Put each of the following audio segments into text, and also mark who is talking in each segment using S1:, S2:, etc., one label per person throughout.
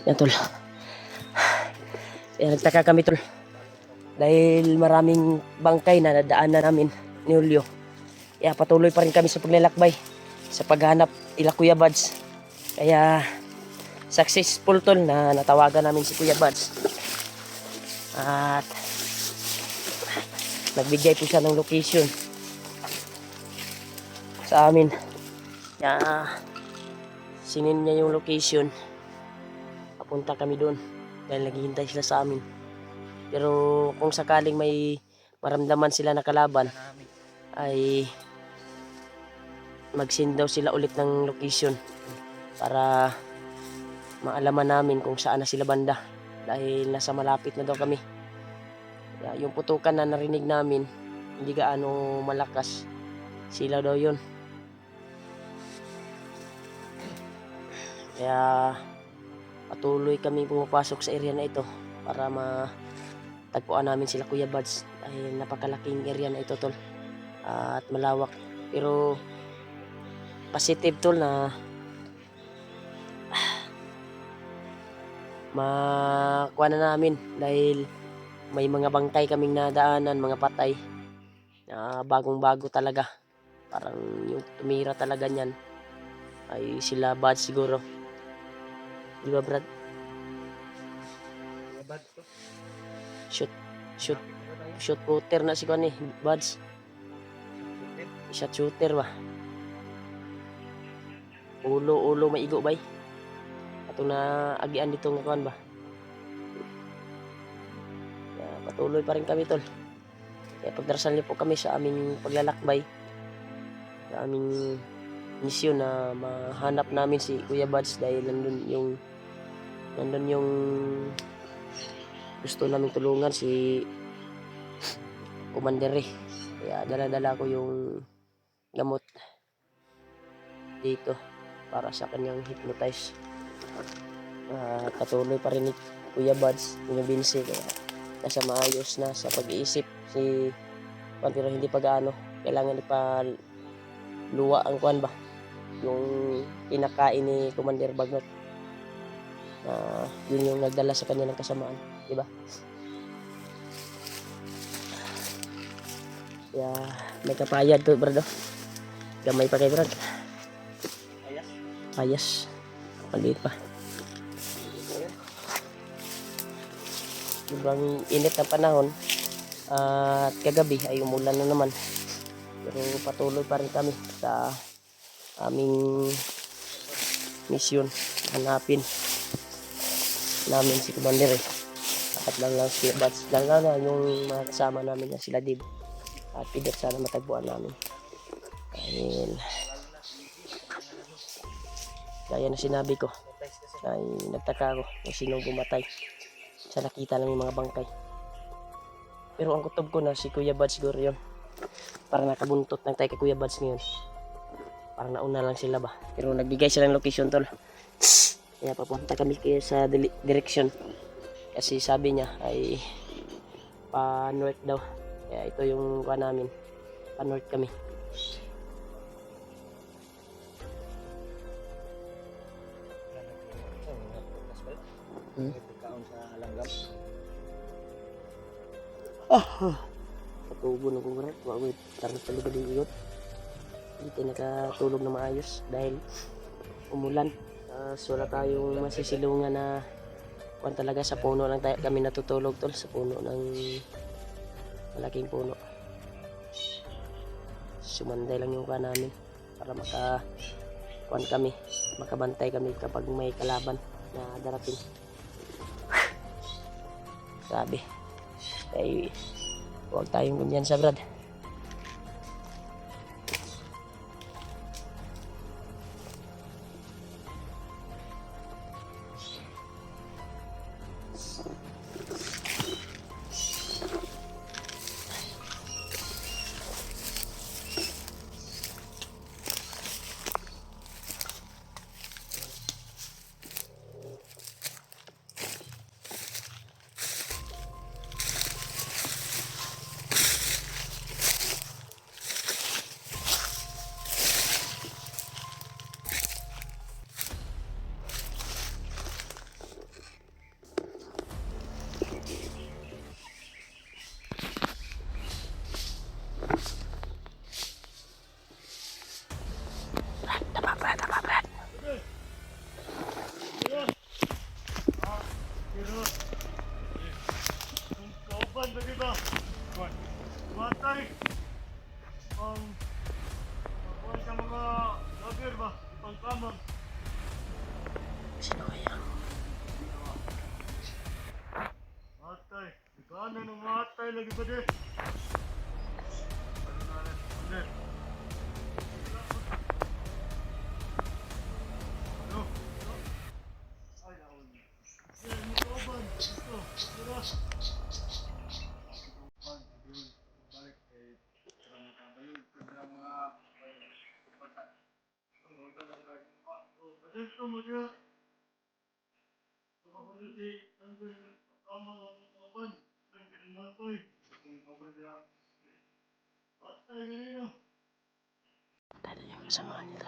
S1: Yan tol. Kaya nagtaka kami tol. Dahil maraming bangkay na nadaanan namin ni Julio. Kaya patuloy pa rin kami sa paglalakbay. Sa paghanap ila Kuya Buds. Kaya successful tol na natawagan namin si Kuya Buds. At nagbigay po siya ng location sa amin. Kaya sinin niya yung location. Papunta kami doon dahil naghihintay sila sa amin. Pero kung sakaling may maramdaman sila na kalaban, ay mag-send daw sila ulit ng location para maalaman namin kung saan na sila banda dahil nasa malapit na daw kami. Kaya yung putukan na narinig namin hindi gaano malakas, sila daw yun. Kaya patuloy kami pumapasok sa area na ito para matagpuan namin sila Kuya Buds dahil napakalaking area na ito tol at malawak. Pero positive tol na makuha na namin dahil may mga bangkay kaming nadaanan, mga patay na bagong-bago talaga. Parang yung tumira talaga niyan ay sila Buds siguro. Di ba Brad? Shoot putter na si Kwan eh, Buds. Shot shooter ba? Ulo maigo bay. Atong na agian dito nga Kwan ba? Kaya patuloy pa rin kami tol. Kaya pagdarasal niyo po kami sa aming paglalakbay. Sa aming misyon na mahanap namin si Kuya Buds dahil nandun yung gusto namin tulungan si Commander eh. Kaya dala-dala ko yung gamot dito para sa kanyang hypnotize. Patuloy pa rin ni Kuya Buds binibinsi kaya nasa maayos na sa pag-iisip si Kwan, pero hindi pa gaano kailangan ipaluwa ang Kwan ba yung pinakain ni Commander Bagnot. Yun yung nagdala sa kanya ng kasamaan, di ba? Kaya may kapayad to brado. Gamay pa kay Brad. Ayas. Maliit pa. Sobrang init na panahon at kagabi ay umulan na naman. Pero patuloy pa rin kami sa aming misyon. Hanapin namin si Commander eh. At lang si Buds. Lang na yung mga kasama namin na sila Dib. At pidot sana matagpuan namin. Dahil gaya na sinabi ko ay nagtaka ako kung sino bumatay sa nakita lang yung mga bangkay. Pero ang kutob ko na si Kuya Buds siguro yun. Parang nakabuntot lang tayo kay Kuya Buds ngayon. Parang nauna lang sila ba. Pero nagbigay sila ng location tol. Kaya papunta kami sa direction. Kasi sabi niya ay pa-north daw. Kaya ito yung kuha namin. Pa-north kami. Katubo na kong gano'n. Wait, tarot talaga din igot. Hindi tayo nakatulog na maayos dahil umulan. So wala tayong masisilungan na kung talaga sa puno lang tayo, kami natutulog tol, sa puno ng malaking puno. Sumanday lang yung kuha namin para makabantay kami kapag may kalaban na darating. Sabi ay huwag tayong ganyan sa Brad. Ada yang kesamaan itu.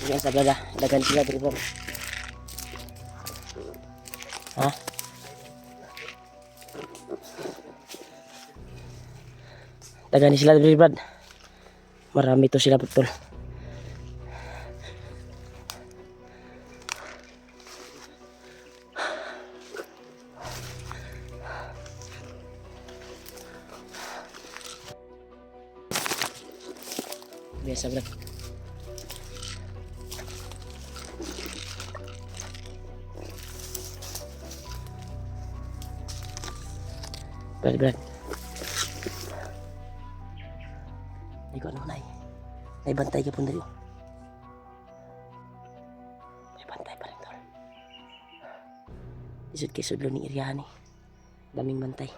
S1: Yan sa blaga, dagan sila diri bro. Ha? Dagan sila diri bro. Marami to sila betul. Biasa bro. Berat. Ikut ano na eh. May bantay ka pun dari. May bantay pa rin tol. Isud-kisud lo ni iriyahan eh. Daming bantay.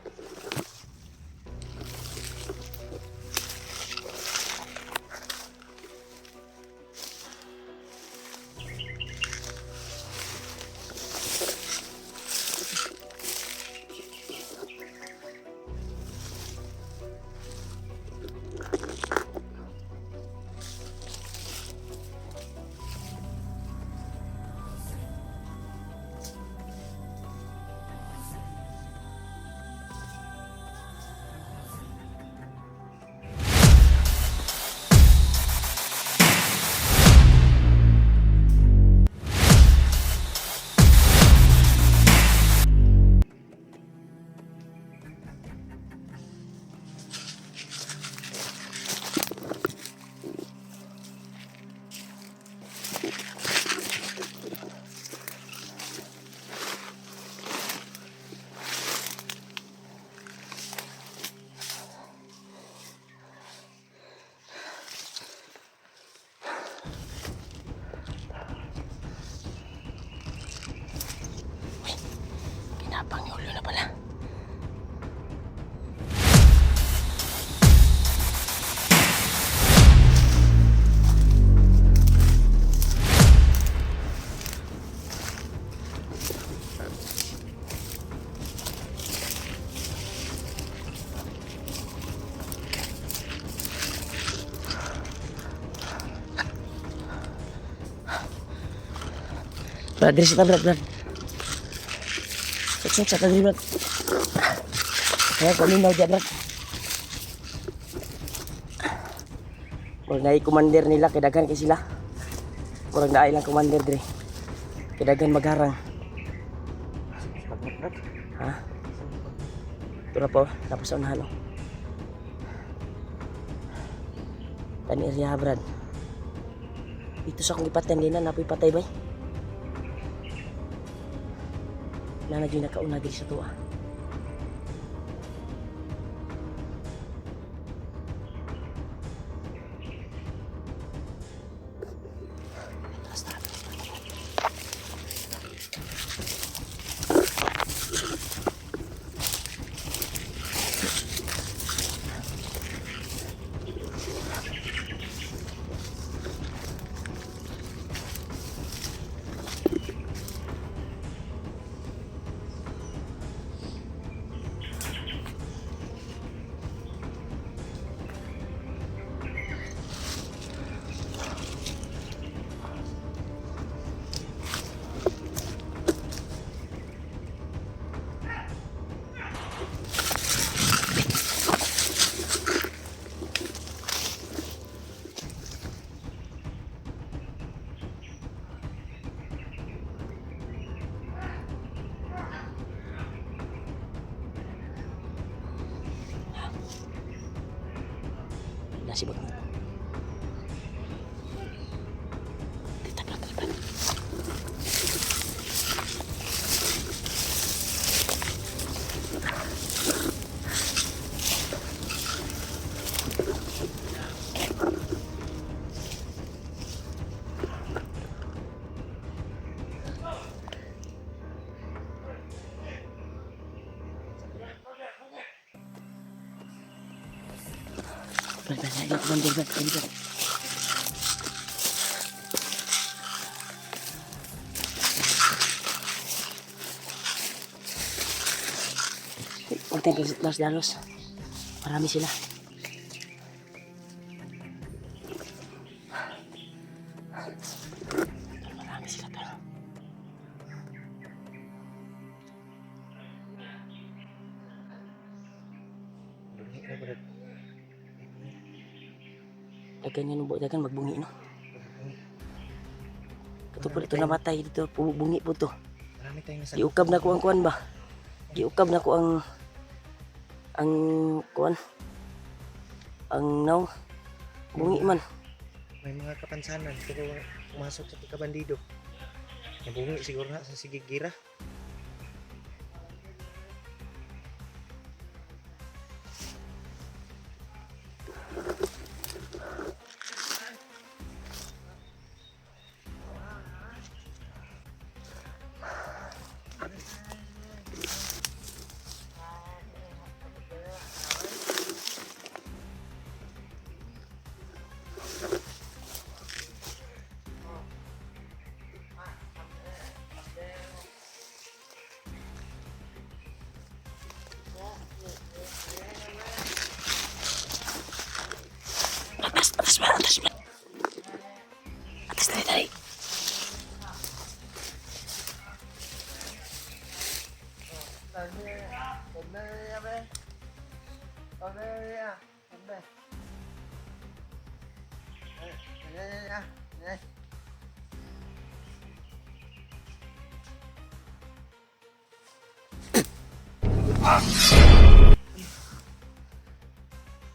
S1: Kinapang ni ulo na pala. Brad, diri kita Brad. Cek diri Brad. Kaya kuminaw dyan Brad. Murag na commander nila, kidagan kay sila. Murag na ilang commander diri. Kidagan magharang. Ha? Ito na po, tapos sa unahan. Tani area Brad. Dito sa akong ipatan din na napoy patay bay. Na nagyoy nakauna diri sa tuwa. Si Bagnot. Konten Los Dalos. Marami sila. Marami sila tol. Dagan yan po, dagan magbungi no. Ito po dito namatay dito, bungi po to. Giukab na ko ang kuan ba? Giukab na ko ang kuan. Ang naw. Bungi man.
S2: May mga kapansanan pero pumasok sa pagkabandido. Nabungi siguro na sa sigigira.
S1: Atas tali.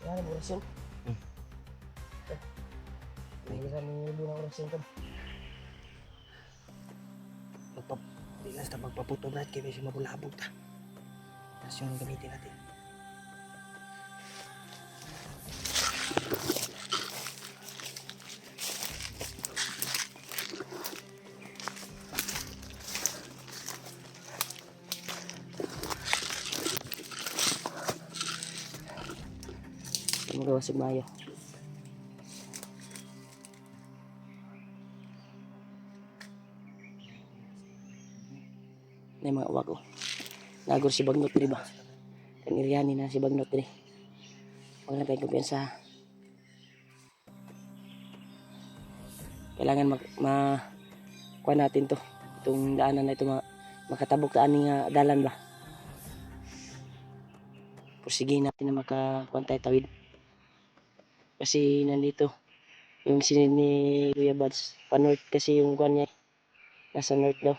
S1: Yan, oras yun. Nangilan ni Ibu ng oras yun tol.
S2: Bilas na magpaputo brad kaya medyo mabulabog ta. Tapos yung gamitin natin.
S1: Magawa si Mayo. Na mga uwag ko. Nagor si Bagnot diri ba? Kan iryani na si Bagnot diri. Huwag na kayo kumpiyansa. Kailangan kuha natin to. Itong daanan na ito makatabok taan nga dalan ba? Pusigin natin na makakuantay tawid. Kasi nandito yung sinin ni Kuya Buds. Pa-north kasi yung kuan niya. Nasa north daw.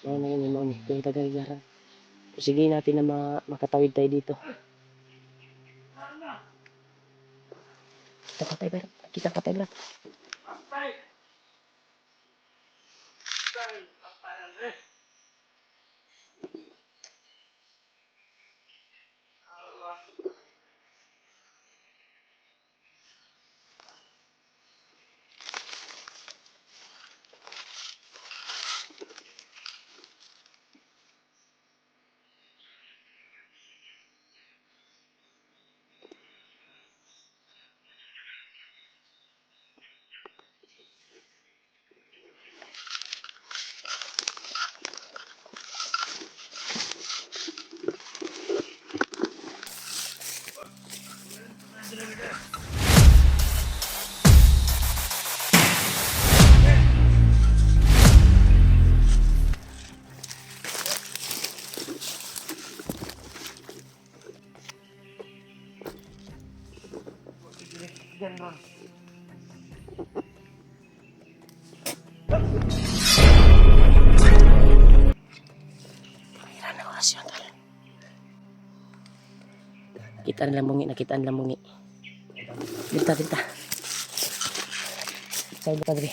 S1: Mauna. Yung taga-igaran. Sige natin na makatawid tayo dito. Kita patay ba? Kita patay ba? Ilan na oras yun, tol? Nakitaan lang bungi. Dilta. Sa'yo ba, Padre?